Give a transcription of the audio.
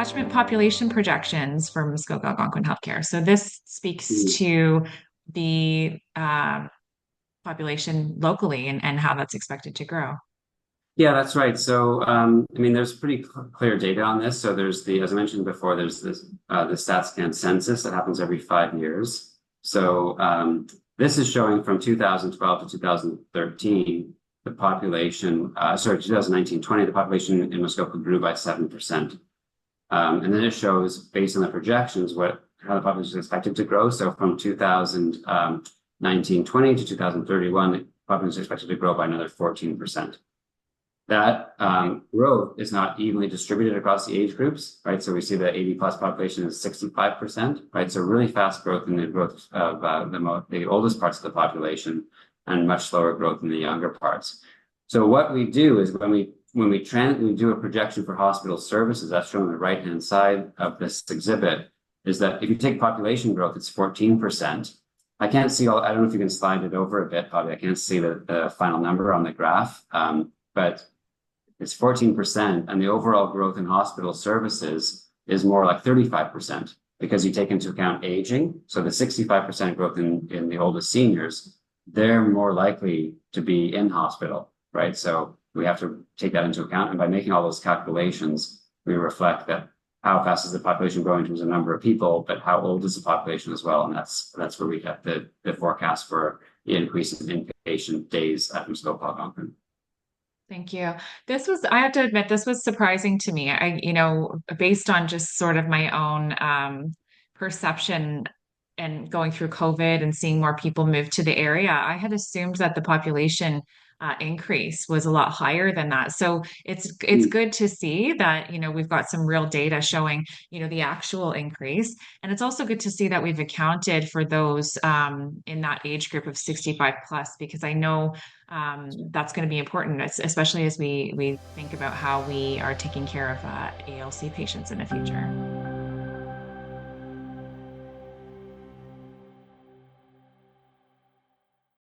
catchment population projections for Muskoka Algonquin Healthcare. So this speaks Mhm. to the population locally and how that's expected to grow. Yeah, that's right. So, I mean, there's pretty clear data on this. So there's as I mentioned before, there's the StatsCan census that happens every 5 years. So this is showing from 2012 to 2013, the population, 2019-20, the population in Muskoka grew by 7%. And then it shows, based on the projections, how the population is expected to grow. So from 2019-20 to 2031, the population is expected to grow by another 14%. That growth is not evenly distributed across the age groups, right? So we see the 80 plus population is 65%, right? So really fast growth in the growth of the oldest parts of the population and much slower growth in the younger parts. So what we do is when we do a projection for hospital services, that's shown on the right-hand side of this exhibit, is that if you take population growth, it's 14%. I can't see I don't know if you can slide it over a bit, Bobby. I can't see the final number on the graph, but it's 14%, and the overall growth in hospital services is more like 35% because you take into account aging. So the 65% growth in the oldest seniors, they're more likely to be in hospital, right? So we have to take that into account. And by making all those calculations, we reflect that how fast is the population growing in terms of number of people, but how old is the population as well. And that's where we get the forecast for the increase in inpatient days at Muskoka Algonquin. Thank you. I have to admit, this was surprising to me. Based on just sort of my own perception and going through COVID and seeing more people move to the area, I had assumed that the population increase was a lot higher than that. So it's good to see that, we've got some real data showing, the actual increase. And it's also good to see that we've accounted for those in that age group of 65 plus, because I know that's going to be important, especially as we think about how we are taking care of ALC patients in the future.